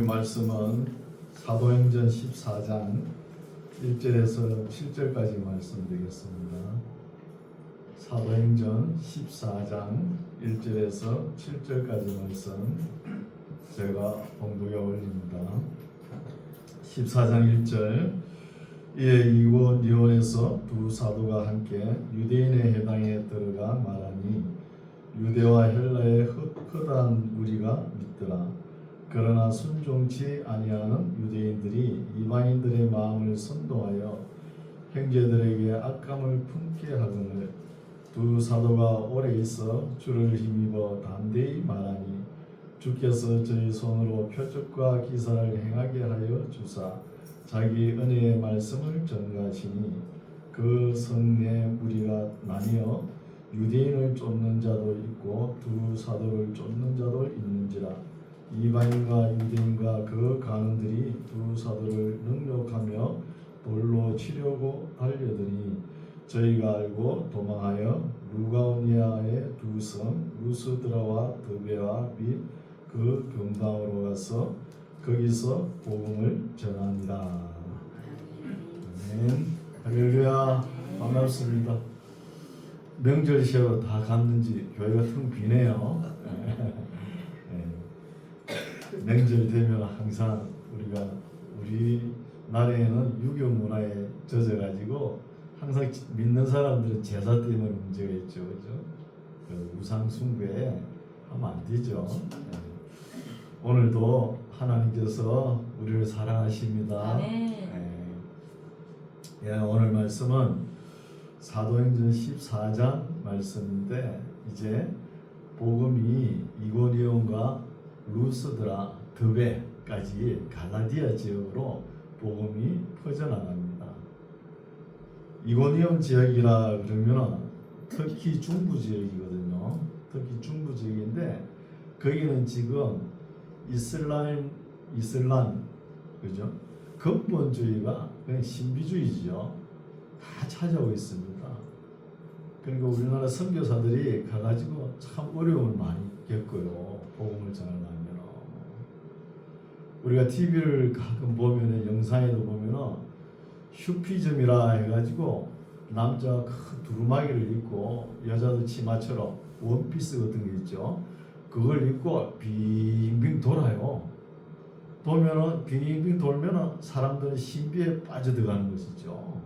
말씀은 사도행전 14장 1절에서 7절까지 말씀드리겠습니다. 사도행전 14장 1절에서 7절까지 말씀 제가 봉독에 올립니다. 14장 1절 이에 이고니온에서 두 사도가 함께 유대인의 회당에 들어가 말하니 유대와 헬라의 허다한 무리가 믿더라. 그러나 순종치 아니하는 유대인들이 이방인들의 마음을 선동하여 형제들에게 악감을 품게 하거늘 두 사도가 오래 있어 주를 힘입어 담대히 말하니 주께서 저희 손으로 표적과 기사를 행하게 하여 주사 자기 은혜의 말씀을 전가하시니 그 성내 무리가 나뉘어 유대인을 쫓는 자도 있고 두 사도를 쫓는 자도 있는지라. 이방인과 유대인과 그 간원들이 두 사도를 능욕하며 돌로 치려고 달려드니 저희가 알고 도망하여 루가오니아의 두 성 루스드라와 드베와 및 그 경당으로 가서 거기서 복음을 전하니라. 아멘. 할렐루야. 반갑습니다. 명절 쉬어 다 갔는지 교회가 텅 비네요. 명절 되면 항상 우리 나라에는 유교 문화에 젖어가지고 항상 믿는 사람들은 제사 때문에 문제가 있죠, 그죠? 우상 숭배 하면 안 되죠. 오늘도 하나님께서 우리를 사랑하십니다. 오늘 말씀은 사도행전 14장 말씀인데 이제 복음이 이고니온과 루스드라, 드베까지 갈라디아 지역으로 복음이 퍼져나갑니다. 이고니온 지역이라 그러면 터키 중부 지역이거든요. 터키 중부 지역인데 거기는 지금 이슬람 그죠? 근본주의가 그냥 신비주의죠. 다 찾아오고 있습니다. 그러니까 우리나라 선교사들이 가가지고 참 어려움을 많이 겪어요. 복음을 전하려면 우리가 TV를 가끔 보면은 영상에도 보면은 슈피즘이라 해가지고 남자가 큰 두루마기를 입고 여자도 치마처럼 원피스 같은 게 있죠. 그걸 입고 빙빙 돌아요. 돌면은 빙빙 돌면은 사람들은 신비에 빠져들어가는 것이죠.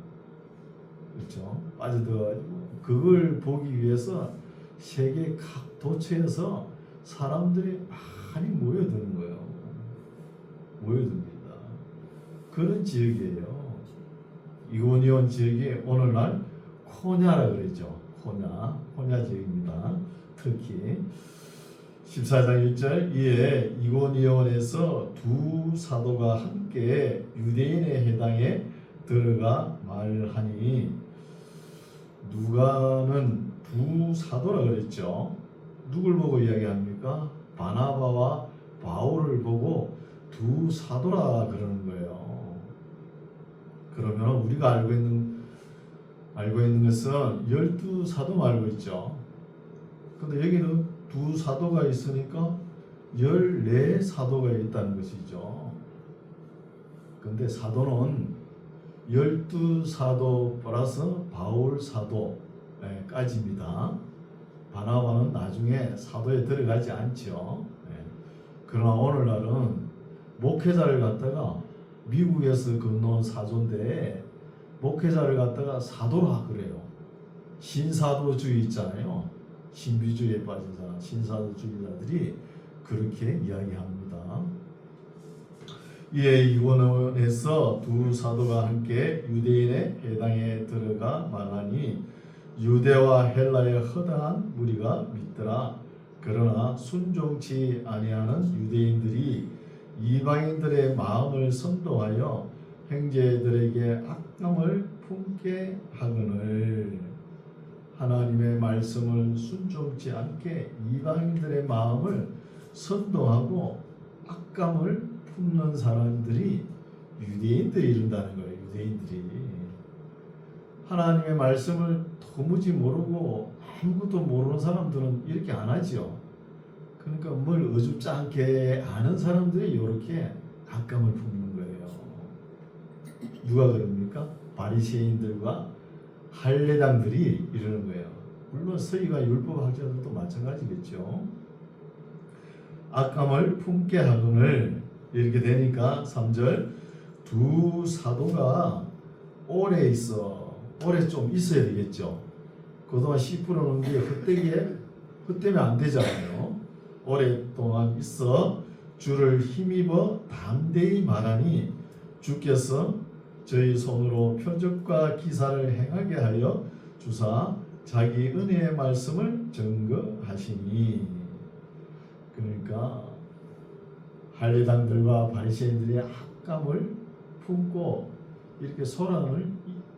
그렇죠? 빠져들어가지고 그걸 보기 위해서 세계 각 도처에서 사람들이 많이 모여드는 거예요. 모여듭니다. 그런 지역이에요. 이고니온 지역이 오늘날 코냐라 그러죠. 코냐 지역입니다. 터키. 14장 1절 이에 이고니온에서 두 사도가 함께 유대인의 회당에 들어가 말하니 누가는 두 사도라 그랬죠. 누굴 보고 이야기합니까? 바나바와 바울을 보고 두 사도라 그러는 거예요. 그러면 우리가 알고 있는 것은 12사도 알고 있죠. 근데 여기는 두 사도가 있으니까 14사도가 있다는 것이죠. 근데 사도는 12사도 플러스 바울 사도까지입니다. 바나바는 나중에 사도에 들어가지 않죠. 그러나 오늘날은 목회자를 갖다가 미국에서 건너온 사조인데 목회자를 갖다가 사도라 그래요. 신사도주의 있잖아요. 신비주의에 빠진 사람, 신사도주의자들이 그렇게 이야기합니다. 이에 이고니온에서 두 사도가 함께 유대인의 회당에 들어가 말하니 유대와 헬라의 허다한 무리가 믿더라. 그러나 순종치 아니하는 유대인들이 이방인들의 마음을 선동하여 형제들에게 악감을 품게 하거늘 하나님의 말씀을 순종치 않게 이방인들의 마음을 선동하고 악감을 품는 사람들이 유대인들이 이른다는 거예요. 유대인들이 하나님의 말씀을 도무지 모르고 아무것도 모르는 사람들은 이렇게 안 하죠. 그러니까 뭘 어줍지 않게 아는 사람들이 이렇게 악감을 품는 거예요. 누가 그럽니까? 바리새인들과 할례당들이 이러는 거예요. 물론 서기관 율법학자들도 마찬가지겠죠. 악감을 품게 하거늘 이렇게 되니까 3절 두 사도가 오래 좀 있어야 되겠죠. 그동안 씨 뿌려놓은 게 헛되면 안 되잖아요. 오랫동안 있어 주를 힘입어 담대히 말하니 주께서 저희 손으로 표적과 기사를 행하게 하여 주사 자기 은혜의 말씀을 증거하시니. 그러니까 할례당들과 바리새인들의 악감을 품고 이렇게 소란을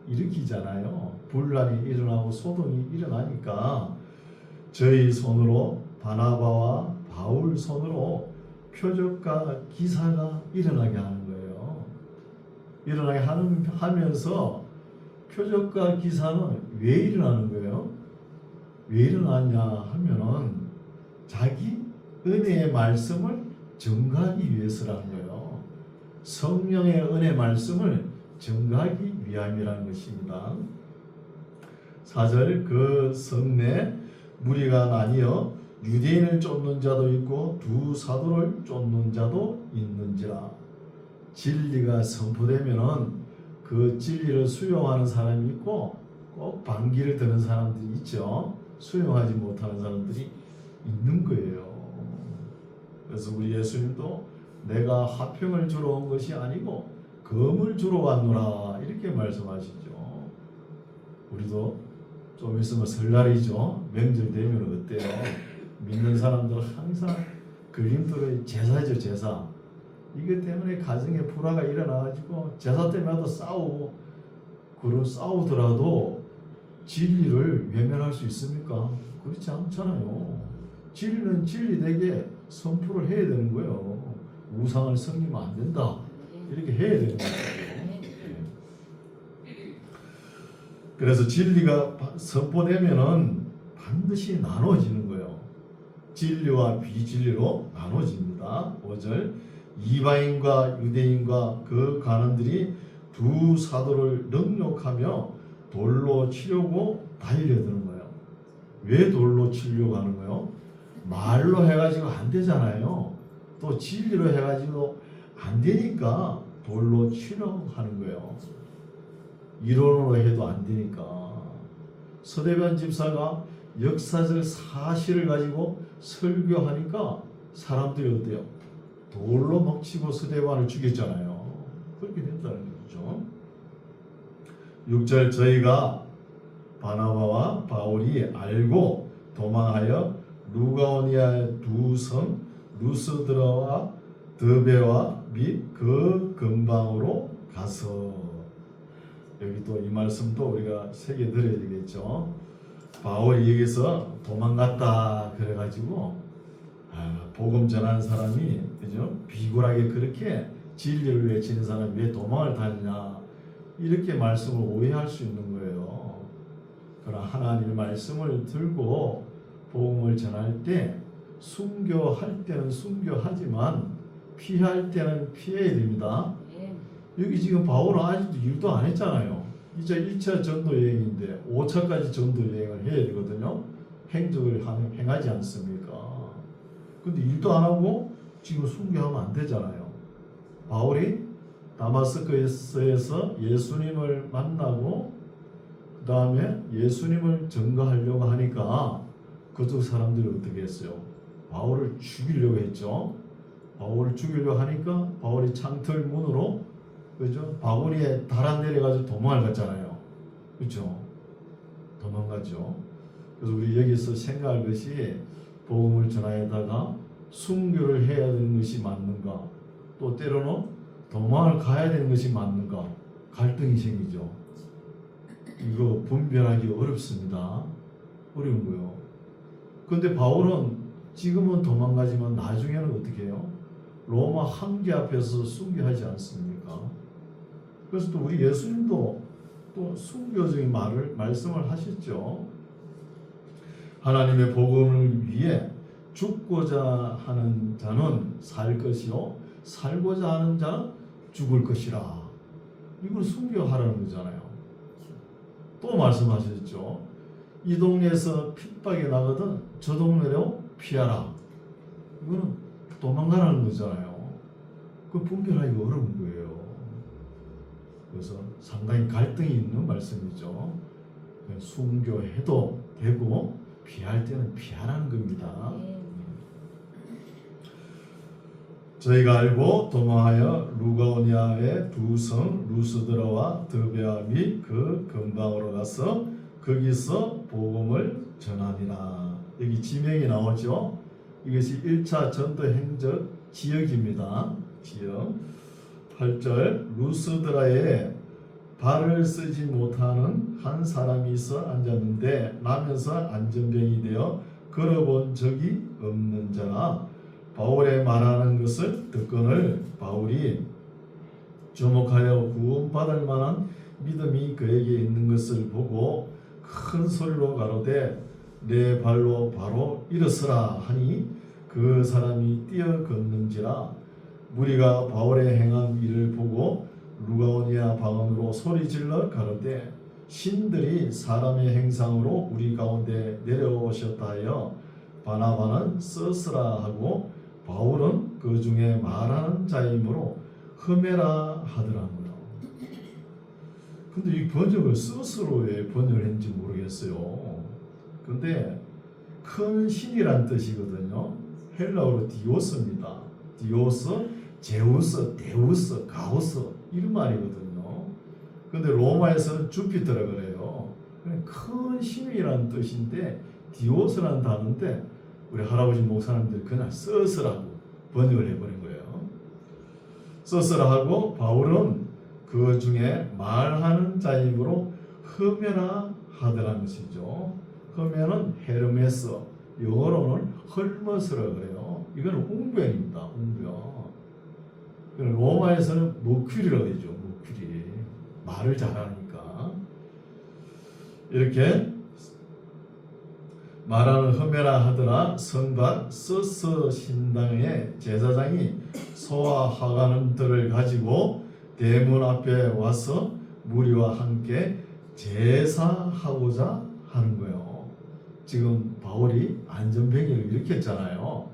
일으키잖아요. 분란이 일어나고 소동이 일어나니까 저희 손으로 바나바와 바울 손으로 표적과 기사가 일어나게 하는 거예요. 일어나게 하면서 표적과 기사는 왜 일어나는 거예요? 왜 일어나냐 하면은 자기 은혜의 말씀을 증거하기 위해서라는 거예요. 성령의 은혜 말씀을 증거하기 위함이라는 것입니다. 4절 그 성내 무리가 나뉘어 유대인을 쫓는 자도 있고 두 사도를 쫓는 자도 있는지라. 진리가 선포되면은 그 진리를 수용하는 사람이 있고 꼭 반기를 드는 사람들이 있죠. 수용하지 못하는 사람들이 있는 거예요. 그래서 우리 예수님도 내가 화평을 주러 온 것이 아니고 검을 주러 왔노라 이렇게 말씀하시죠. 우리도 좀 있으면 설날이죠. 명절 되면 어때요? 믿는 사람들은 항상 그림돌의 제사죠. 제사. 이것 때문에 가정에 불화가 일어나가지고 제사 때문에도 싸우더라도 진리를 외면할 수 있습니까? 그렇지 않잖아요. 진리는 진리되게 선포를 해야 되는 거예요. 우상을 섬기면 안 된다. 이렇게 해야 되는 거예요. 그래서 진리가 선포되면은 반드시 나눠지는 거예요. 진리와 비진리로 나눠집니다. 5절 이방인과 유대인과 그 관원들이 두 사도를 능욕하며 돌로 치려고 달려드는 거예요. 왜 돌로 치려고 하는 거예요? 말로 해가지고 안 되잖아요. 또 진리로 해가지고 안 되니까 돌로 치려고 하는 거예요. 이론으로 해도 안 되니까. 서대변 집사가 역사적 사실을 가지고 설교하니까 사람들이 어때요? 돌로 막 치고 서대반을 죽였잖아요. 그렇게 된다는 거죠. 6절 저희가 바나바와 바울이 알고 도망하여 루가오니아의 두 성 루스드라와 드베와 및 그 근방으로 가서. 여기 또 이 말씀도 우리가 새겨드려야 되겠죠. 바울이 여기서 도망갔다 그래가지고 복음 전하는 사람이 그죠? 비굴하게 그렇게 진리를 외치는 사람이 왜 도망을 다니냐 이렇게 말씀을 오해할 수 있는 거예요. 그러나 하나님의 말씀을 들고 복음을 전할 때 순교할 때는 순교하지만 피할 때는 피해야 됩니다. 여기 지금 바울은 아직도 일도 안 했잖아요. 이제 1차 전도 여행인데 5차까지 전도 여행을 해야 되거든요. 행적을 행하지 않습니까? 근데 일도 안 하고 지금 순교하면 안 되잖아요. 바울이 다마스커스에서 예수님을 만나고 그 다음에 예수님을 증거하려고 하니까 그쪽 사람들이 어떻게 했어요? 바울을 죽이려고 했죠. 바울을 죽이려고 하니까 바울이 창틀 문으로 그죠? 바구니에 달아 내려가지고 도망을 갔잖아요. 그렇죠? 도망가죠. 그래서 우리 여기서 생각할 것이 복음을 전하에다가 순교를 해야 되는 것이 맞는가? 또 때로는 도망을 가야 되는 것이 맞는가? 갈등이 생기죠. 이거 분별하기 어렵습니다. 어려운 거요. 그런데 바울은 지금은 도망가지만 나중에는 어떻게 해요? 로마 황제 앞에서 순교하지 않습니까? 그래서 또 우리 예수님도 또 순교적인 말씀을 하셨죠. 하나님의 복음을 위해 죽고자 하는 자는 살 것이요 살고자 하는 자는 죽을 것이라. 이걸 순교하라는 거잖아요. 또 말씀하셨죠. 이 동네에서 핍박이 나거든 저 동네로 피하라. 이거는 도망가라는 거잖아요. 그 분별하기가 어려운 거예요. 그래서 상당히 갈등이 있는 말씀이죠. 순교해도 되고 피할 때는 피하라는 겁니다. 저희가 알고 도망하여 루가오니아의 두 성 루스드라와 드베아 및 그 근방으로 가서 거기서 복음을 전하니라. 여기 지명이 나오죠. 이것이 1차 전도 행적 지역입니다. 지역 8절 루스드라에 발을 쓰지 못하는 한 사람이 있어 앉았는데 나면서 안전병이 되어 걸어본 적이 없는 자가 바울의 말하는 것을 듣거늘 바울이 주목하여 구원받을 만한 믿음이 그에게 있는 것을 보고 큰 소리로 가로되 내 발로 바로 일어서라 하니 그 사람이 뛰어 걷는지라. 무리가 바울의 행한 일을 보고 루가오니아 방언으로 소리질러 가로되 신들이 사람의 행상으로 우리 가운데 내려오셨다 하여 바나바는 쓰스라 하고 바울은 그 중에 말하는 자이므로 흠에라 하더라고요. 근데 이 번역을 쓰스로 왜 번역을 했는지 모르겠어요. 근데 큰 신이란 뜻이거든요. 헬라어로 디오스입니다. 디오스, 제우스, 데우스, 가우스 이런 말이거든요. 근데 로마에서는 주피터라 그래요. 큰 신이라는 뜻인데 디오스라는 단어인데 우리 할아버지 목사님들이 그냥 쓰스라고 번역을 해버린 거예요. 쓰스라 하고 바울은 그 중에 말하는 자이므로 흠에라 하더라는 것이죠. 흠에는 헤르메스, 영어로는 헐머스라 그래요. 이건 웅변입니다. 웅변. 로마에서는 머큐리라고 하죠. 머큐리. 말을 잘하니까. 이렇게 말하는 흠에라 하더라. 성박 서서 신당의 제사장이 소와 하관들을 가지고 대문 앞에 와서 무리와 함께 제사하고자 하는 거예요. 지금 바울이 안전병기를 일으켰잖아요.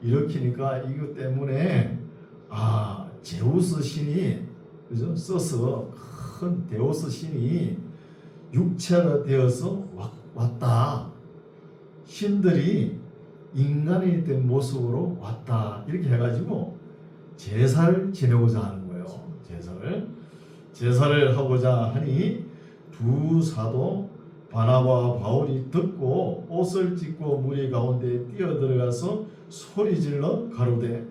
일으키니까 이것 때문에 제우스 신이 그죠? 써서 큰 데우스 신이 육체가 되어서 왔다. 신들이 인간이 된 모습으로 왔다. 이렇게 해가지고 제사를 지내고자 하는 거예요. 제사를 하고자 하니 두 사도 바나바와 바울이 듣고 옷을 찢고 무리 가운데 뛰어들어가서 소리질러 가로되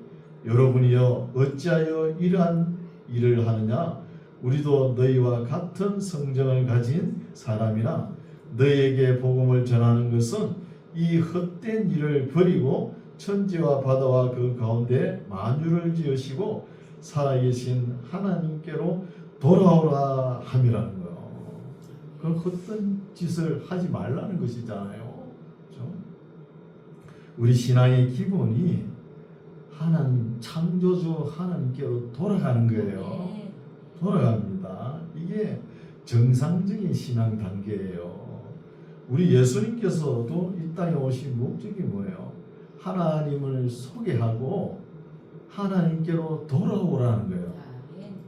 여러분이여 어찌하여 이러한 일을 하느냐. 우리도 너희와 같은 성정을 가진 사람이나 너희에게 복음을 전하는 것은 이 헛된 일을 버리고 천지와 바다와 그 가운데 만유를 지으시고 살아계신 하나님께로 돌아오라 함이라는 거예요. 그 헛된 짓을 하지 말라는 것이잖아요. 그렇죠? 우리 신앙의 기본이 하나님 창조주 하나님께로 돌아가는 거예요. 돌아갑니다. 이게 정상적인 신앙 단계예요. 우리 예수님께서도 이 땅에 오신 목적이 뭐예요? 하나님을 소개하고 하나님께로 돌아오라는 거예요.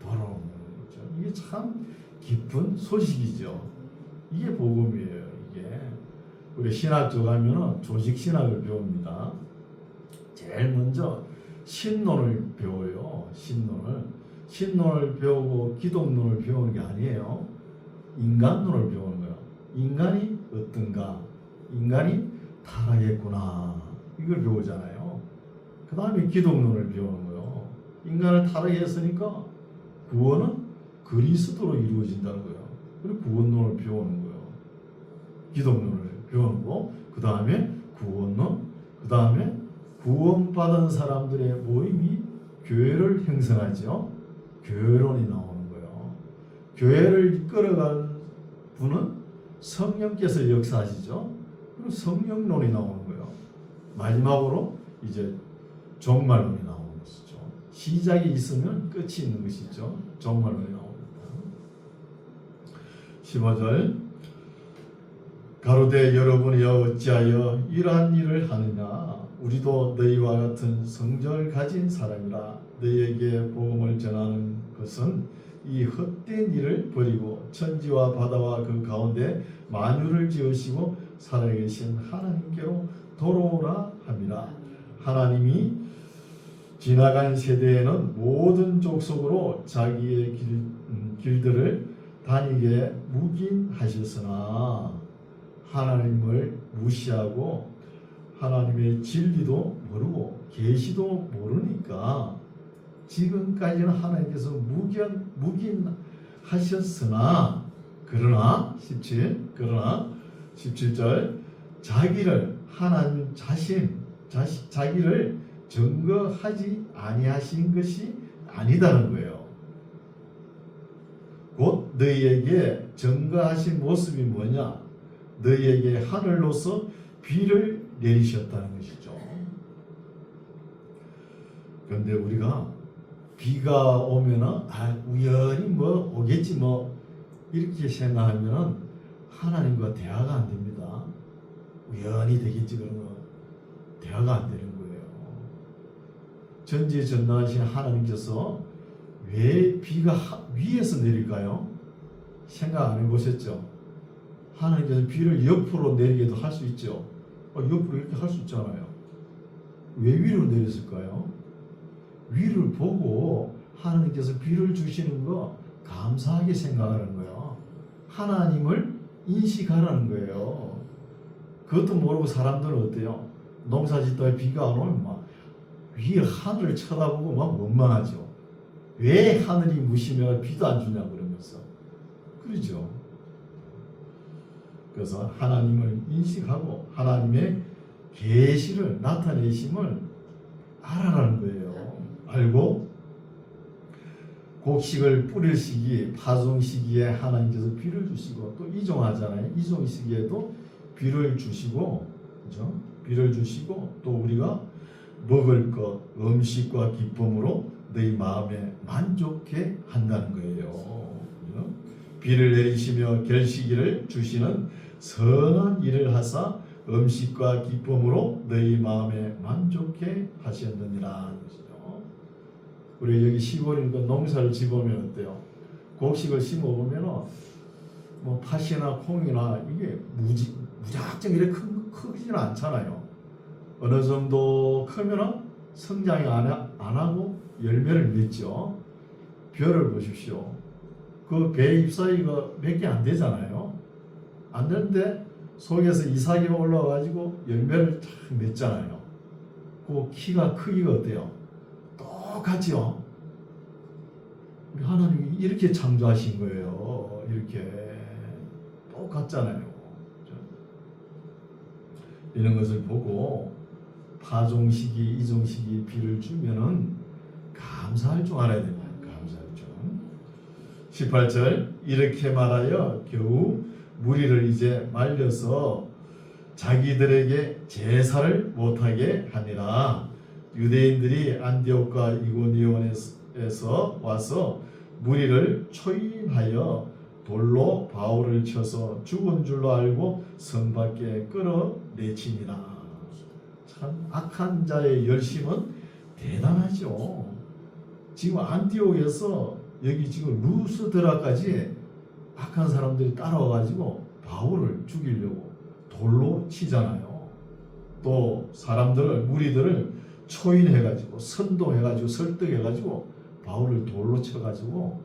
돌아오는 거죠. 이게 참 깊은 소식이죠. 이게 복음이에요. 이게 우리 신학교 가면은 조직 신학을 배웁니다. 제일 먼저 신론을 배워요. 신론을 배우고 기독론을 배우는 게 아니에요. 인간론을 배우는 거예요. 인간이 어떤가? 인간이 타락했구나. 이걸 배우잖아요. 그 다음에 기독론을 배우는 거예요. 인간을 타락했으니까 구원은 그리스도로 이루어진다는 거예요. 그리고 구원론을 배우는 거예요. 기독론을 배우는 거. 그 다음에 구원론. 그 다음에 구원받은 사람들의 모임이 교회를 형성하죠. 교회론이 나오는 거예요. 교회를 이끌어가는 분은 성령께서 역사하시죠. 그리고 성령론이 나오는 거예요. 마지막으로 이제 종말론이 나오는 것이죠. 시작이 있으면 끝이 있는 것이죠. 종말론이 나옵니다. 15절 가로되 여러분이여 어찌하여 이러한 일을 하느냐 우리도 너희와 같은 성정을 가진 사람이라 너희에게 복음을 전하는 것은 이 헛된 일을 버리고 천지와 바다와 그 가운데 만유를 지으시고 살아계신 하나님께로 돌아오라 함이라. 하나님이 지나간 세대에는 모든 족속으로 자기의 길들을 다니게 묵인하셨으나 하나님을 무시하고 하나님의 진리도 모르고 계시도 모르니까 지금까지는 하나님께서 묵인하셨으나 그러나 17절 자기를 하나님 자기를 증거하지 아니하신 것이 아니다는 거예요. 곧 너희에게 증거하신 모습이 뭐냐? 너희에게 하늘로서 비를 내리셨다는 것이죠. 그런데 우리가 비가 오면은 우연히 뭐 오겠지 뭐 이렇게 생각하면은 하나님과 대화가 안 됩니다. 우연히 되겠지 그런 거 대화가 안 되는 거예요. 전지전능하신 하나님께서 왜 비가 위에서 내릴까요? 생각 안 해보셨죠? 하나님께서 비를 옆으로 내리게도 할 수 있죠. 옆으로 이렇게 할 수 있잖아요. 왜 위로 내렸을까요? 위를 보고 하나님께서 비를 주시는 거 감사하게 생각하는 거예요. 하나님을 인식하라는 거예요. 그것도 모르고 사람들은 어때요? 농사 짓다가 비가 안 오면 막 위에 하늘을 쳐다보고 막 원망하죠. 왜 하늘이 무심해 비도 안 주냐 그러면서 그러죠. 그래서 하나님을 인식하고 하나님의 계시를 나타내심을 알아라는 거예요. 알고 곡식을 뿌릴 시기, 파종 시기에 하나님께서 비를 주시고 또 이종하잖아요. 이종 시기에도 비를 주시고, 그죠? 비를 주시고 또 우리가 먹을 것, 음식과 기쁨으로 너희 마음에 만족해 한다는 거예요. 그죠? 비를 내리시며 결시기를 주시는 선한 일을 하사 음식과 기쁨으로 너희 마음에 만족해 하셨느니라. 우리 여기 시골이니까 농사를 지보면 어때요? 곡식을 심어보면 뭐 팥이나 콩이나 이게 무작정 이렇게 크지는 않잖아요. 어느 정도 크면 성장이 안 하고 열매를 맺죠. 벼를 보십시오. 그 배 잎사귀가 몇 개 안 되잖아요. 안 되는데 속에서 이삭이 올라와가지고 열매를 탁 맺잖아요. 그 키가 크기가 어때요? 똑같죠. 우리 하나님이 이렇게 창조하신 거예요. 이렇게 똑같잖아요. 이런 것을 보고 파종 시기, 이종 시기 비를 주면은 감사할 줄 알아야 됩니다. 감사할 줄. 18절 이렇게 말하여 겨우 무리를 이제 말려서 자기들에게 제사를 못하게 하니라. 유대인들이 안디옥과 이고니온에서 와서 무리를 초인하여 돌로 바울을 쳐서 죽은 줄로 알고 성 밖에 끌어내치니라. 참 악한 자의 열심은 대단하죠. 지금 안디옥에서 여기 지금 루스드라까지 악한 사람들이 따라와가지고 바울을 죽이려고 돌로 치잖아요. 또 사람들을 무리들을 초인해가지고 선동해가지고 설득해가지고 바울을 돌로 쳐가지고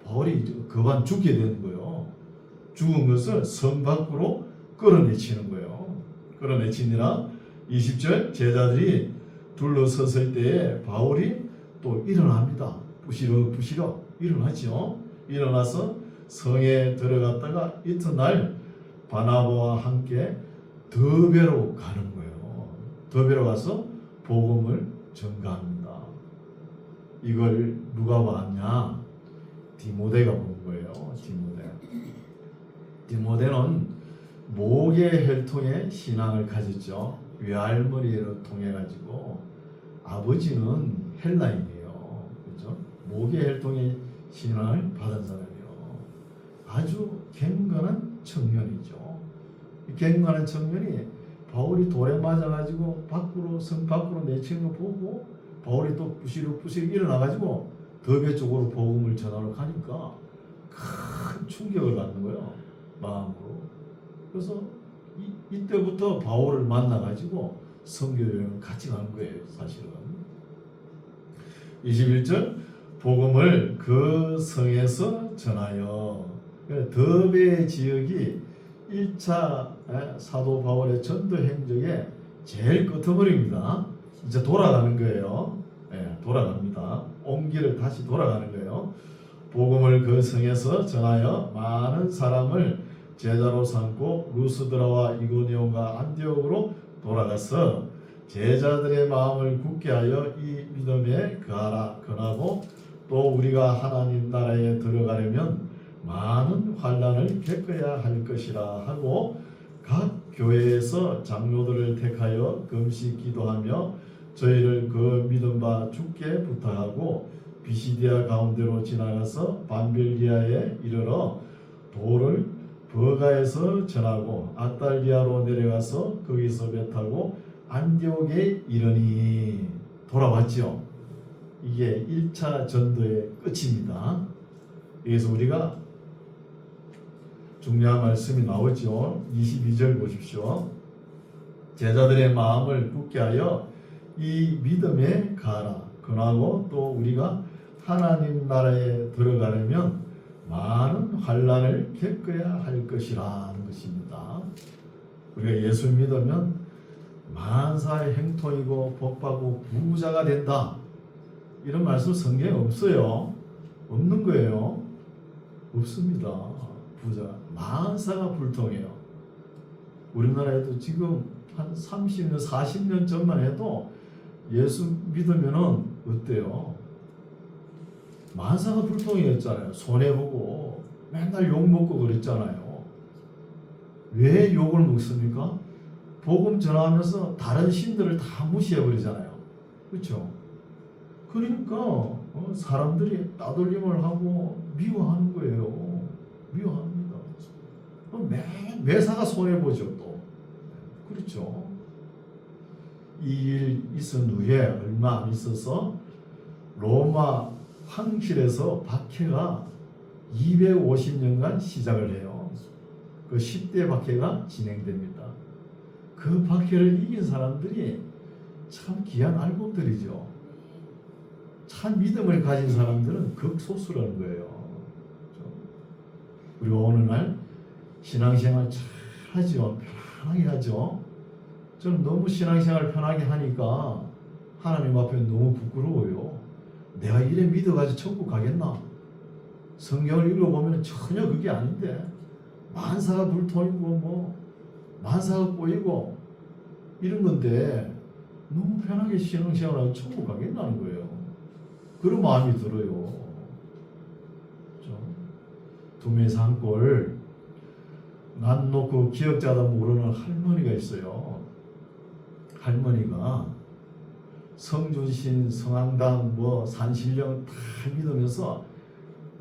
바울이 그만 죽게 되는 거예요. 죽은 것을 성 밖으로 끌어내치는 거예요. 끌어내치니라. 20절 제자들이 둘러섰을 때에 바울이 또 일어납니다. 부시럭 일어나죠. 일어나서 성에 들어갔다가 이튿날 바나바와 함께 더베로 가는 거예요. 더베로 가서 복음을 전가합니다. 이걸 누가 봤냐? 디모데가 본 거예요. 디모데는 목의 혈통의 신앙을 가졌죠. 외할머니를 통해 가지고 아버지는 헬라인이에요. 그렇죠? 모계혈통의 신앙을 받은 사람이요. 아주 경건한 청년이죠. 이 경건한 청년이 바울이 돌에 맞아가지고 성 밖으로 내치는 거 보고 바울이 또 부시룩부시룩 일어나가지고 더베 쪽으로 복음을 전하러 가니까 큰 충격을 받는 거예요. 마음으로. 그래서 이때부터 바울을 만나가지고 선교여행을 같이 간 거예요. 사실은. 21절 복음을 그 성에서 전하여. 더베 지역이 1차 사도 바울의 전도 행적의 제일 끄트머리입니다. 이제 돌아가는 거예요. 돌아갑니다. 온 길을 다시 돌아가는 거예요. 복음을 그 성에서 전하여 많은 사람을 제자로 삼고 루스드라와 이고니온과 안디옥으로 돌아가서 제자들의 마음을 굳게 하여 이 믿음에 거하라 권하고 또 우리가 하나님 나라에 들어가려면 많은 환난을 겪어야 할 것이라 하고 각 교회에서 장로들을 택하여 금식 기도하며 저희를 그 믿음 바 주께 부탁하고 비시디아 가운데로 지나가서 밤빌리아에 이르러 도를 버가에서 전하고 아달리아로 내려가서 거기서 배 타고 안디옥에 이르니. 돌아왔죠. 이게 1차 전도의 끝입니다. 여기서 우리가 중요한 말씀이 나오죠. 22절 보십시오. 제자들의 마음을 굳게 하여 이 믿음에 가라 권하고 또 우리가 하나님 나라에 들어가려면 많은 환난을 겪어야 할 것이라는 것입니다. 우리가 예수 믿으면 만사의 행통이고 복받고 부자가 된다. 이런 말씀 성경에 없어요. 없는 거예요. 없습니다. 부자 만사가 불통해요. 우리나라에도 지금 한 30년 40년 전만 해도 예수 믿으면은 어때요? 만사가 불통이었잖아요. 손해보고 맨날 욕먹고 그랬잖아요. 왜 욕을 먹습니까? 복음 전하면서 다른 신들을 다 무시해버리잖아요. 그렇죠? 그러니까 사람들이 따돌림을 하고 미워하는 거예요. 미워합니다. 매사가 손해보죠. 또 그렇죠. 이 일 있은 후에 얼마 안 있어서 로마 황실에서 박해가 250년간 시작을 해요. 그 10대 박해가 진행됩니다. 그 박해를 이긴 사람들이 참 귀한 알곡들이죠. 참 믿음을 가진 사람들은 극소수라는 거예요. 우리가 어느 날 신앙생활 잘 하죠. 편하게 하죠. 저는 너무 신앙생활 편하게 하니까 하나님 앞에 너무 부끄러워요. 내가 이래 믿어가지고 천국 가겠나? 성경을 읽어보면 전혀 그게 아닌데 만사가 불통이고 만사가 꼬이고 이런 건데 너무 편하게 신앙생활하고 천국 가겠다는 거예요. 그런 마음이 들어요. 두메 산골 난 놓고 기억자도 모르는 할머니가 있어요. 할머니가 성준신, 성황당, 산신령 다 믿으면서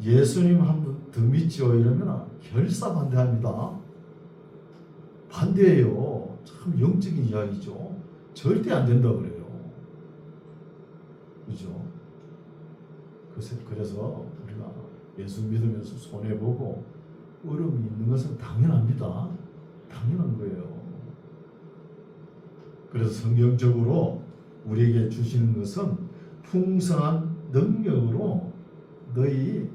예수님 한 분 더 믿죠 이러면 결사 반대합니다. 반대해요. 참 영적인 이야기죠. 절대 안 된다 그래요. 그죠? 그래서 우리가 예수 믿으면서 손해보고 어려움이 있는 것은 당연합니다. 당연한 거예요. 그래서 성경적으로 우리에게 주시는 것은 풍성한 능력으로 너희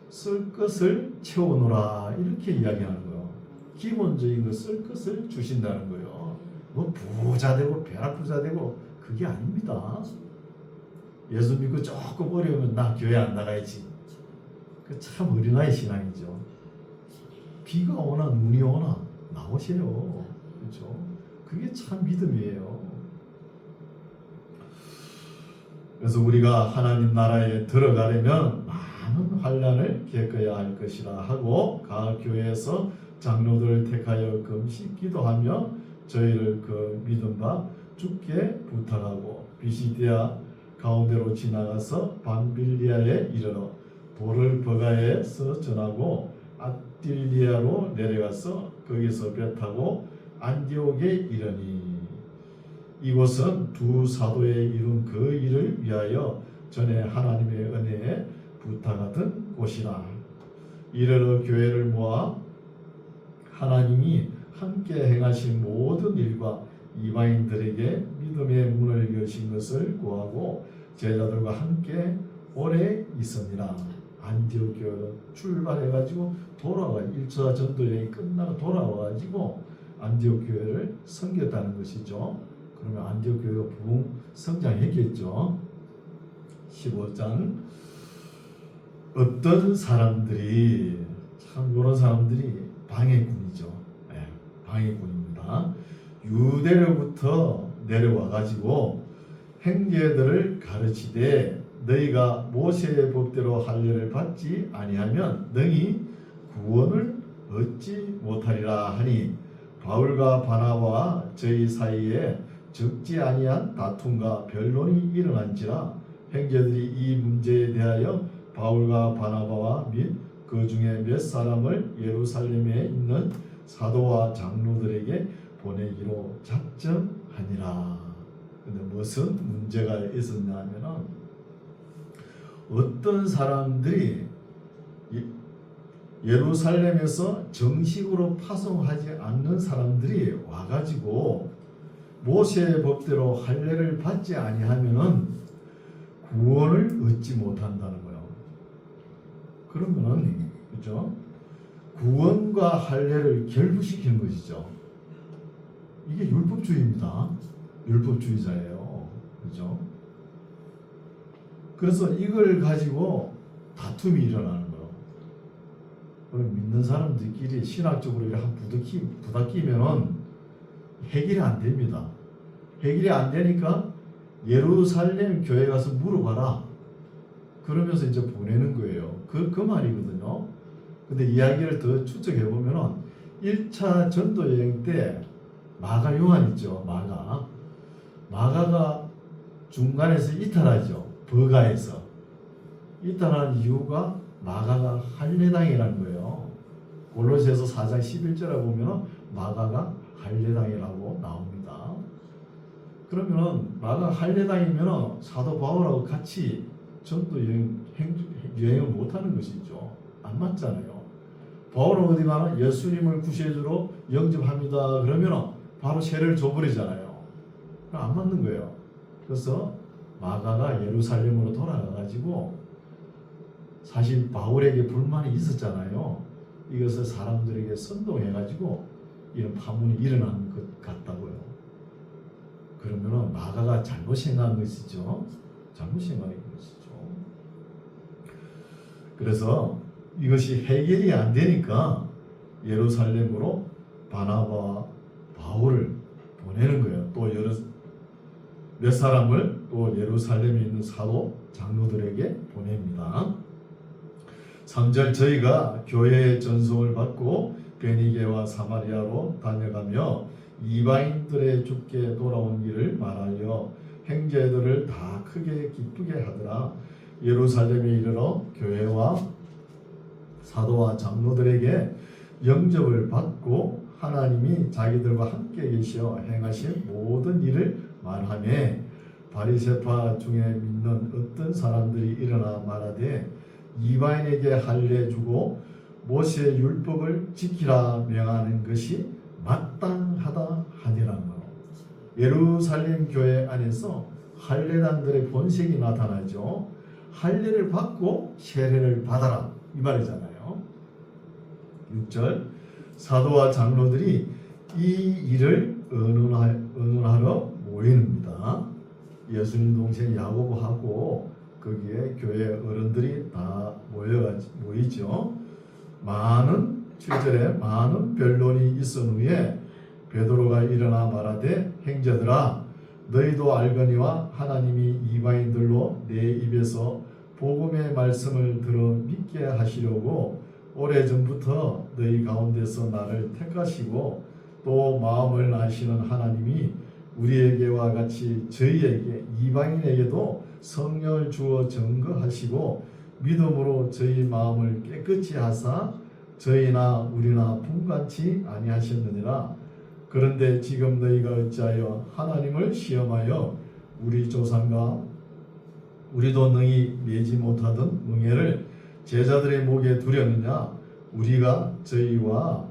쓸 것을 채워놓으라 이렇게 이야기하는 거예요. 기본적인 거 쓸 것을 주신다는 거예요. 부자 되고 벼락 부자 되고 그게 아닙니다. 예수 믿고 조금 어려우면 나 교회 안 나가야지. 그 참 어린아이 신앙이죠. 비가 오나 눈이 오나 나오세요. 그렇죠? 그게 참 믿음이에요. 그래서 우리가 하나님 나라에 들어가려면 많은 환난을 겪어야 할 것이라 하고 각 교회에서 장로들을 택하여 금식 기도하며 저희를 그 믿음 바 주께 부탁하고 비시디아 가운데로 지나가서 밤빌리아에 이르러 돌을 버가에서 전하고 아딜리아로 내려가서 거기서 배 타고 안디옥에 이르니 이곳은 두 사도의 이룬 그 일을 위하여 전에 하나님의 은혜에 부탁하던 곳이라. 이르러 교회를 모아 하나님이 함께 행하신 모든 일과 이방인들에게 믿음의 문을 여신 것을 구하고 제자들과 함께 오래 있습니다. 안디옥 교회로 출발해가지고 돌아와 1차 전도여행이 끝나고 돌아와가지고 안디옥 교회를 섬겼다는 것이죠. 그러면 안디옥 교회가 부흥 성장했겠죠. 15장 어떤 사람들이 참 이런 사람들이 방해꾼이죠. 네, 방해꾼입니다. 유대로부터 내려와가지고 형제들을 가르치되 너희가 모세의 법대로 할례를 받지 아니하면 너희 구원을 얻지 못하리라 하니 바울과 바나바와 저희 사이에 적지 아니한 다툼과 변론이 일어난지라 형제들이 이 문제에 대하여 바울과 바나바와 및 그 중에 몇 사람을 예루살렘에 있는 사도와 장로들에게 보내기로 작정하니라. 근데 무슨 문제가 있었냐 하면은 어떤 사람들이 예루살렘에서 정식으로 파송하지 않는 사람들이 와가지고 모세의 법대로 할례를 받지 아니하면은 구원을 얻지 못한다는 거예요. 그러면은 그죠? 구원과 할례를 결부시키는 것이죠. 이게 율법주의입니다. 율법주의자예요. 그죠? 그래서 이걸 가지고 다툼이 일어나는 거예요. 그럼 믿는 사람들끼리 신학적으로 이렇게 부닥끼면은 해결이 안 됩니다. 해결이 안 되니까 예루살렘 교회 가서 물어봐라. 그러면서 이제 보내는 거예요. 그 말이거든요. 근데 이야기를 더 추적해 보면은 1차 전도 여행 때 마가 요한 있죠. 마가가 중간에서 이탈하죠. 버가에서 이탈한 이유가 마가가 할례당이라는 거예요. 골로새서 4장 11절에 보면 마가가 할례당이라고 나옵니다. 그러면 마가 할례당이면 사도 바울하고 같이 전도 여행을 못하는 것이죠. 안 맞잖아요. 바울은 어디 가나 예수님을 구세주로 영접합니다. 그러면 바로 세례를 줘버리잖아요. 안 맞는 거예요. 그래서 마가가 예루살렘으로 돌아가가지고 사실 바울에게 불만이 있었잖아요. 이것을 사람들에게 선동해가지고 이런 파문이 일어난 것 같다고요. 그러면은 마가가 잘못 생각한 것이죠. 잘못 생각한 것이죠. 그래서 이것이 해결이 안 되니까 예루살렘으로 바나바와 바울을 보내는 거예요. 또 몇 사람을 또 예루살렘에 있는 사도 장로들에게 보냅니다. 3절 저희가 교회의 전송을 받고 베니게와 사마리아로 다녀가며 이방인들의 주께 돌아온 일을 말하여 형제들을 다 크게 기쁘게 하더라. 예루살렘에 이르러 교회와 사도와 장로들에게 영접을 받고 하나님이 자기들과 함께 계시어 행하신 모든 일을 말하며 바리새파 중에 믿는 어떤 사람들이 일어나 말하되 이방인에게 할례 주고 모세의 율법을 지키라 명하는 것이 마땅하다 하니라는 거예요. 예루살렘 교회 안에서 할례단들의 본색이 나타나죠. 할례를 받고 세례를 받아라 이 말이잖아요. 6절 사도와 장로들이 이 일을 의논하러 모이는니다. 예수님 동생 야고보하고 거기에 교회 어른들이 다 모이죠. 7절에 많은 변론이 있은 후에 베드로가 일어나 말하되 형제들아 너희도 알거니와 하나님이 이방인들로 내 입에서 복음의 말씀을 들어 믿게 하시려고 오래전부터 너희 가운데서 나를 택하시고 또 마음을 아시는 하나님이 우리에게와 같이 저희에게 이방인에게도 성령을 주어 증거하시고 믿음으로 저희 마음을 깨끗이 하사 저희나 우리나 분간치 아니하셨느니라. 그런데 지금 너희가 어찌하여 하나님을 시험하여 우리 조상과 우리도 능히 매지 못하던 멍에를 제자들의 목에 두려느냐. 우리가 저희와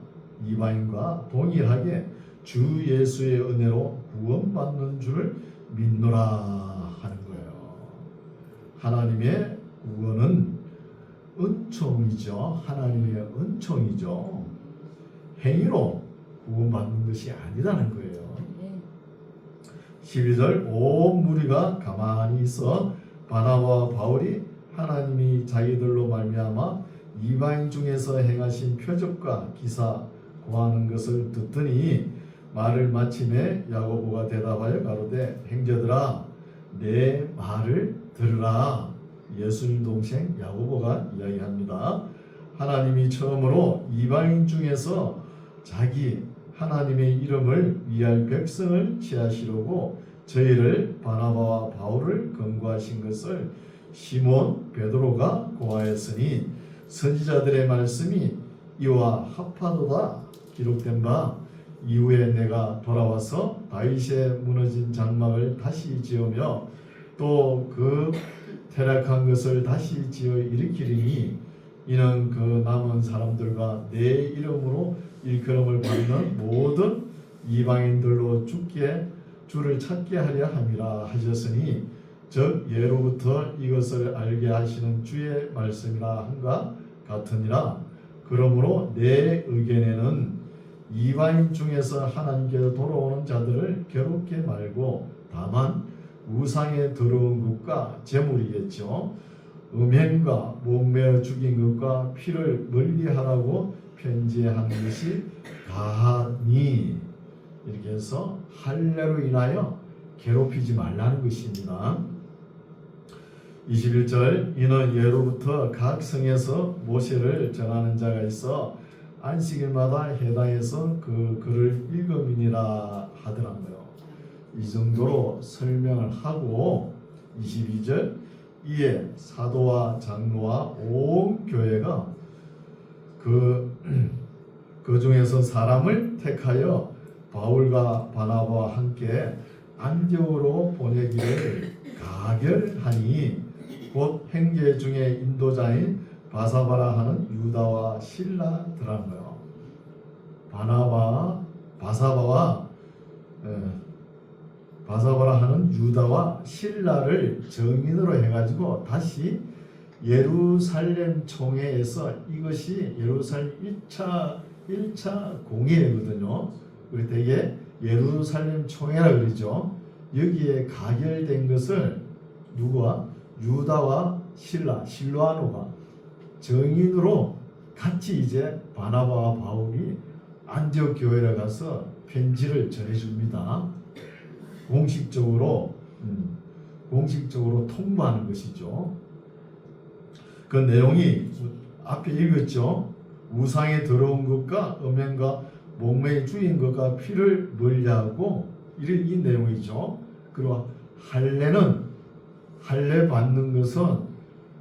이방인과 동일하게 주 예수의 은혜로 구원받는 줄을 믿노라 하는 거예요. 하나님의 구원은 은총이죠. 하나님의 은총이죠. 행위로 구원받는 것이 아니라는 거예요. 12절 온 무리가 가만히 있어 바나바와 바울이 하나님이 자기들로 말미암아 이방인 중에서 행하신 표적과 기사 고하는 것을 듣더니 말을 마침에 야고보가 대답하여 가로되 형제들아 내 말을 들으라. 예수님 동생 야고보가 이야기합니다. 하나님이 처음으로 이방인 중에서 자기 하나님의 이름을 위할 백성을 취하시려고 저희를 바나바와 바울을 권고하신 것을 시몬 베드로가 고하였으니 선지자들의 말씀이 이와 합하도다 기록된 바 이후에 내가 돌아와서 다윗의 무너진 장막을 다시 지으며 또 그 퇴락한 것을 다시 지어 일으키리니 이는 그 남은 사람들과 내 이름으로 일컬음을 받는 모든 이방인들로 주를 찾게 하려 함이라 하셨으니 즉 예로부터 이것을 알게 하시는 주의 말씀이라 한가 같으니라. 그러므로 내 의견에는 이방인 중에서 하나님께로 돌아오는 자들을 괴롭게 말고 다만 우상에 더러운 것과 재물이겠죠. 음행과 목매어 죽인 것과 피를 멀리하라고 편지한 것이 가하니 이렇게 해서 할례로 인하여 괴롭히지 말라는 것입니다. 21절 이는 예로부터 각 성에서 모세를 전하는 자가 있어 안식일마다 해당해서 그 글을 읽음이니라 하더라고요. 이 정도로 설명을 하고 22절 이에 사도와 장로와 온 교회가 그 중에서 사람을 택하여 바울과 바나바와 함께 안디옥으로 보내기를 가결하니 곧 형제 중에 인도자인 바사바라 하는 유다와 실라더라고요. 바사바라 하는 유다와 실라를 정인으로 해가지고 다시 예루살렘 총회에서 이것이 예루살렘 1차 공회거든요. 우리 되게 예루살렘 총회라 그러죠. 여기에 가결된 것을 누구와? 유다와 실로아노가 정인으로 같이 이제 바나바와 바울이 안디옥 교회에 가서 편지를 전해줍니다. 공식적으로 통보하는 것이죠. 그 내용이 앞에 읽었죠. 우상에 더러운 것과 음행과 목매에 주인 것과 피를 멀리하고 이 내용이죠. 그리고 할례 받는 것은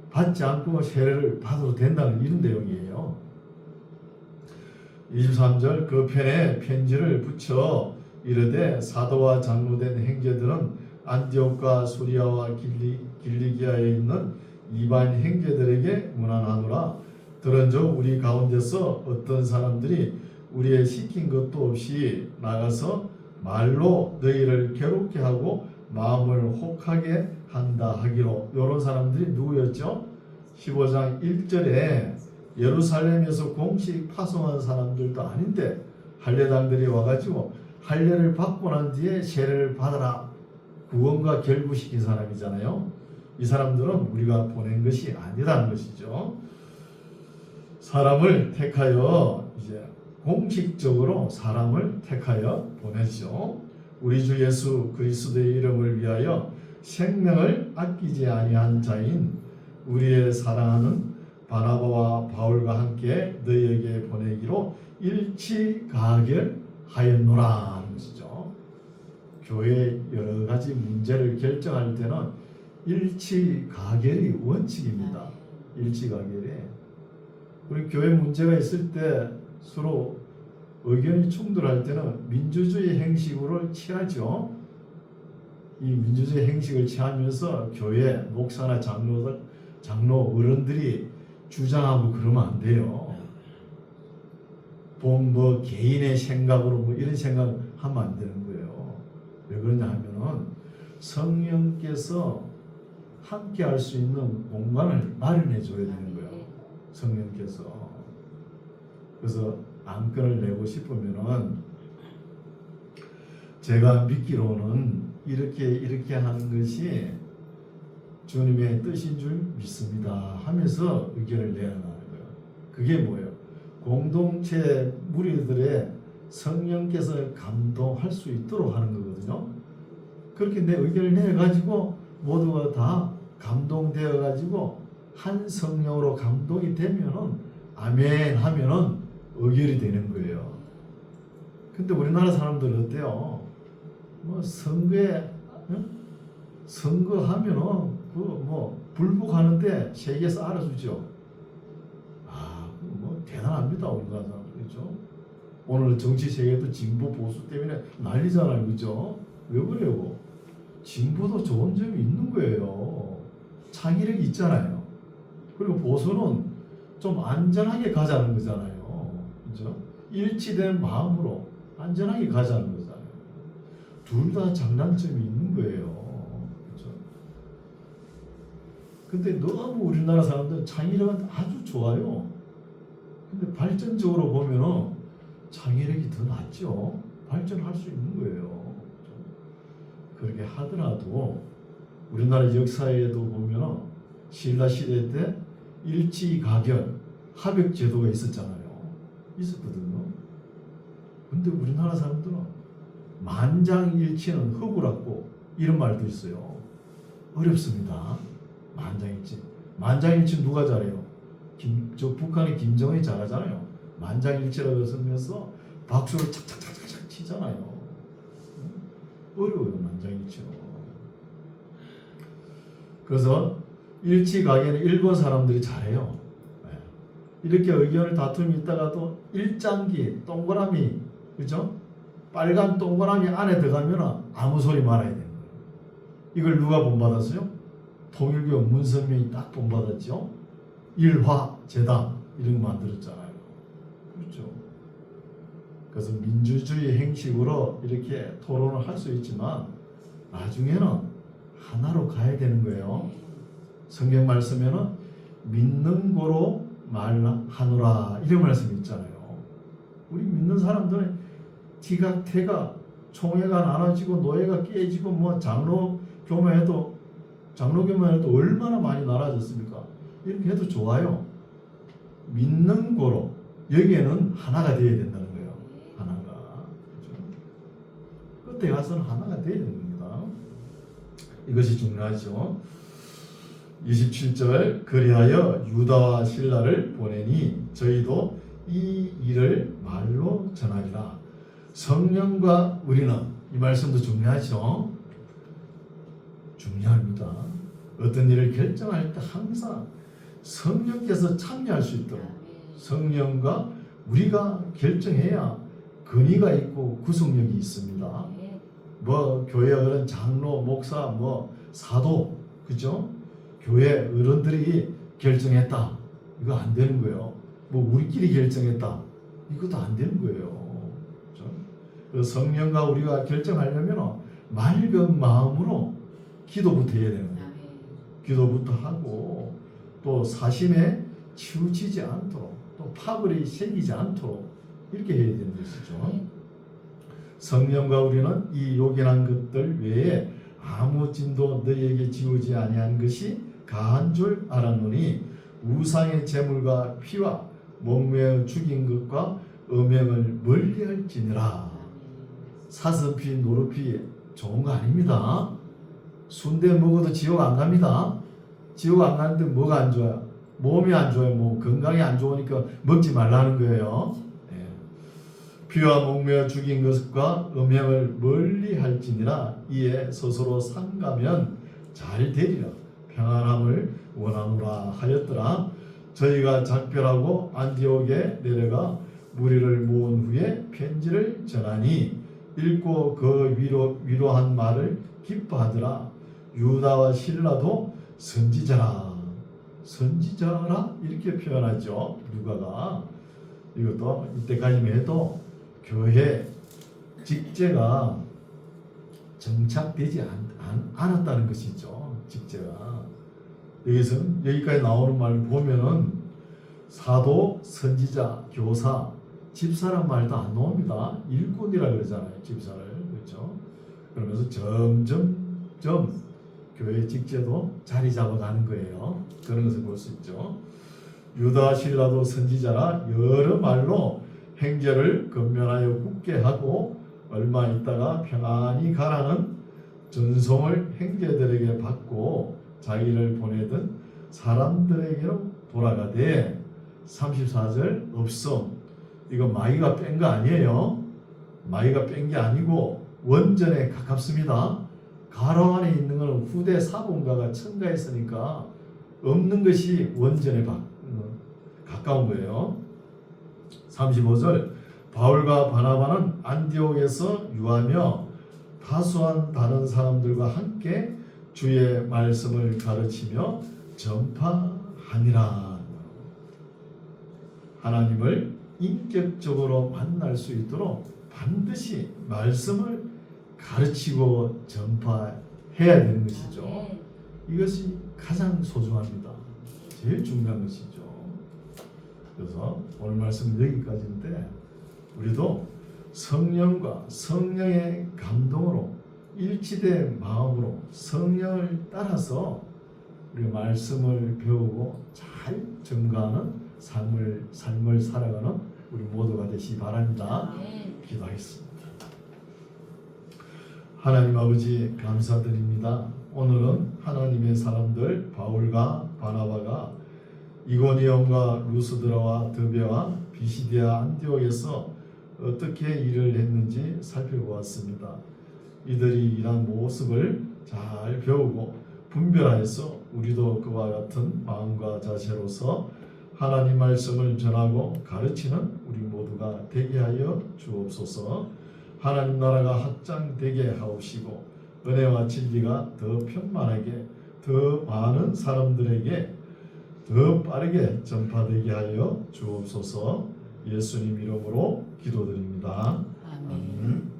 받지 않고 세례를 받아도 된다는 이런 내용이에요. 23절 그 편에 편지를 붙여 이르되 사도와 장로된 형제들은 안디옥과 수리아와 길리기아에 있는 이방 형제들에게 문안하노라. 들은즉 우리 가운데서 어떤 사람들이 우리의 시킨 것도 없이 나가서 말로 너희를 괴롭게 하고 마음을 혹하게 한다 하기로. 이런 사람들이 누구였죠? 15장 1절에 예루살렘에서 공식 파송한 사람들도 아닌데 할례당들이 와가지고 할례를 받고 난 뒤에 세례를 받아라 구원과 결부시킨 사람이잖아요. 이 사람들은 우리가 보낸 것이 아니라는 것이죠. 사람을 택하여 이제 공식적으로 사람을 택하여 보내죠. 우리 주 예수 그리스도의 이름을 위하여 생명을 아끼지 아니한 자인 우리의 사랑하는 바나바와 바울과 함께 너희에게 보내기로 일치가결하였노라 하는 것이죠. 교회 여러 가지 문제를 결정할 때는 일치가결이 원칙입니다. 일치가결이. 우리 교회 문제가 있을 때 서로 의견이 충돌할 때는 민주주의 행식으로 취하죠. 이 민주주의 행식을 취하면서 교회 목사나 장로 어른들이 주장하고 그러면 안 돼요. 뭐 개인의 생각으로 뭐 이런 생각 하면 안 되는 거예요. 왜 그러냐 하면은 성령께서 함께 할 수 있는 공간을 마련해 줘야 되는 거예요. 성령께서. 그래서 안건을 내고 싶으면은 제가 믿기로는 이렇게 하는 것이 주님의 뜻인 줄 믿습니다 하면서 의견을 내야 하는 거예요. 그게 뭐예요? 공동체 무리들의 성령께서 감동할 수 있도록 하는 거거든요. 그렇게 내 의견을 내가지고 모두가 다 감동되어 가지고 한 성령으로 감동이 되면은 아멘 하면은 의결이 되는 거예요. 근데 우리나라 사람들은 어때요? 뭐 선거에 선거하면은 그 뭐 불복하는데 세계에서 알아주죠. 뭐 대단합니다 우리나라 사람들. 그렇죠? 오늘 정치 세계도 진보 보수 때문에 난리잖아요. 그죠? 왜 그래요? 진보도 좋은 점이 있는 거예요. 창의력이 있잖아요. 그리고 보수는 좀 안전하게 가자는 거잖아요. 그죠? 일치된 마음으로 안전하게 가자는 거잖아요. 둘 다 장단점이 있는 거예요. 그죠? 근데 너무 우리나라 사람들은 창의력은 아주 좋아요. 근데 발전적으로 보면은 창의력이 더 낫죠. 발전할 수 있는 거예요. 그렇게 하더라도 우리나라 역사에도 보면은 신라 시대 때 일치가결 합역 제도가 있었잖아요. 있었거든요. 근데 우리나라 사람들은 만장일치는 허구라고 이런 말도 있어요. 어렵습니다. 만장일치. 만장일치 누가 잘해요? 북한의 김정은이 잘하잖아요. 만장일치라고 쓰면서 박수를 착착착착 치잖아요. 어려워요, 만장일치로. 그래서 일치가결은 일본 사람들이 잘해요. 이렇게 의견을 다툼이 있다가도 일장기 동그라미, 그죠? 빨간 동그라미 안에 들어가면 아무 소리 말아야 되는 거예요. 이걸 누가 본받았어요? 통일교 문선명이 딱 본받았죠. 일화재단 이런 거 만들었잖아요. 그렇죠? 그래서 민주주의 행식으로 이렇게 토론을 할 수 있지만 나중에는 하나로 가야 되는 거예요. 성경 말씀에는 믿는 고로 말하노라 이런 말씀이 있잖아요. 우리 믿는 사람들은 티각태가 총회가 나눠지고 노예가 깨지고 뭐 장로교만 해도 얼마나 많이 나눠졌습니까? 이렇게 해도 좋아요. 믿는 고로 여기에는 하나가 되어야 된다는 거예요. 하나가. 그렇죠? 끝에 가서는 하나가 되어야 됩니다. 이것이 중요하죠. 27절 그리하여 유다와 실라를 보내니 저희도 이 일을 말로 전하리라. 성령과 우리는 이 말씀도 중요하죠. 중요합니다. 어떤 일을 결정할 때 항상 성령께서 참여할 수 있도록 성령과 우리가 결정해야 근위가 있고 구속력이 있습니다. 뭐 교회 어른, 장로, 목사, 뭐 사도, 그죠? 교회 어른들이 결정했다. 이거 안 되는 거예요. 뭐 우리끼리 결정했다. 이것도 안 되는 거예요. 그렇죠? 성령과 우리가 결정하려면 맑은 마음으로 기도부터 해야 되는 거예요. 기도부터 하고 또 사심에 치우치지 않도록 또 파벌이 생기지 않도록 이렇게 해야 되는 것이죠. 성령과 우리는 이 요긴한 것들 외에 아무 짐도 너희에게 지우지 아니한 것이 가한 줄 알았노니 우상의 제물과 피와 목매어 죽인 것과 음행을 멀리할지니라. 사슴피 노루피 좋은 거 아닙니다. 순대 먹어도 지옥 안 갑니다. 지옥 안 가는데 뭐가 안 좋아요? 몸이 안 좋아요. 뭐 건강이 안 좋으니까 먹지 말라는 거예요. 피와 목매어 죽인 것과 음행을 멀리 할지니라. 이에 스스로 상가면 잘 되리라. 평안함을 원하노라 하였더라. 저희가 작별하고 안디옥에 내려가 무리를 모은 후에 편지를 전하니 읽고 그 위로한 말을 기뻐하더라. 유다와 실라도 선지자라. 선지자라 이렇게 표현하죠. 누가가. 이것도 이때까지만 해도 교회 직제가 정착되지 않았다는 것이죠. 직제가. 여기까지 나오는 말을 보면은 사도, 선지자, 교사, 집사란 말도 안 나옵니다. 일꾼이라 그러잖아요. 집사를. 그렇죠? 그러면서 점점 교회 직제도 자리 잡아가는 거예요. 그런 것을 볼 수 있죠. 유다 실라도 선지자라 여러 말로 행제를 건면하여 굳게 하고 얼마 있다가 평안히 가라는 전송을 행제들에게 받고 자기를 보내던 사람들에게로 돌아가되 34절 없음. 이거 마귀가 뺀 거 아니에요. 마귀가 뺀 게 아니고 원전에 가깝습니다. 가로 안에 있는 것은 후대 사본가가 첨가했으니까 없는 것이 원전에 가까운 거예요. 35절 바울과 바나바는 안디옥에서 유하며 다수한 다른 사람들과 함께 주의 말씀을 가르치며 전파하니라. 하나님을 인격적으로 만날 수 있도록 반드시 말씀을 가르치고 전파해야 되는 것이죠. 이것이 가장 소중합니다. 제일 중요한 것이죠. 그래서 오늘 말씀은 여기까지인데 우리도 성령과 성령의 감동으로 일치된 마음으로 성령을 따라서 우리가 말씀을 배우고 잘 증거하는 삶을 살아가는 우리 모두가 되시기 바랍니다. 기도하겠습니다. 하나님 아버지 감사드립니다. 오늘은 하나님의 사람들 바울과 바나바가 이고니온과 루스드라와 드베와 비시디아 안디옥에서 어떻게 일을 했는지 살펴보았습니다. 이들이 일한 모습을 잘 배우고 분별하여서 우리도 그와 같은 마음과 자세로서 하나님 말씀을 전하고 가르치는 우리 모두가 되게 하여 주옵소서. 하나님 나라가 확장되게 하옵시고 은혜와 진리가 더 편만하게 더 많은 사람들에게 더 빠르게 전파되게 하여 주옵소서. 예수님 이름으로 기도드립니다. 아멘.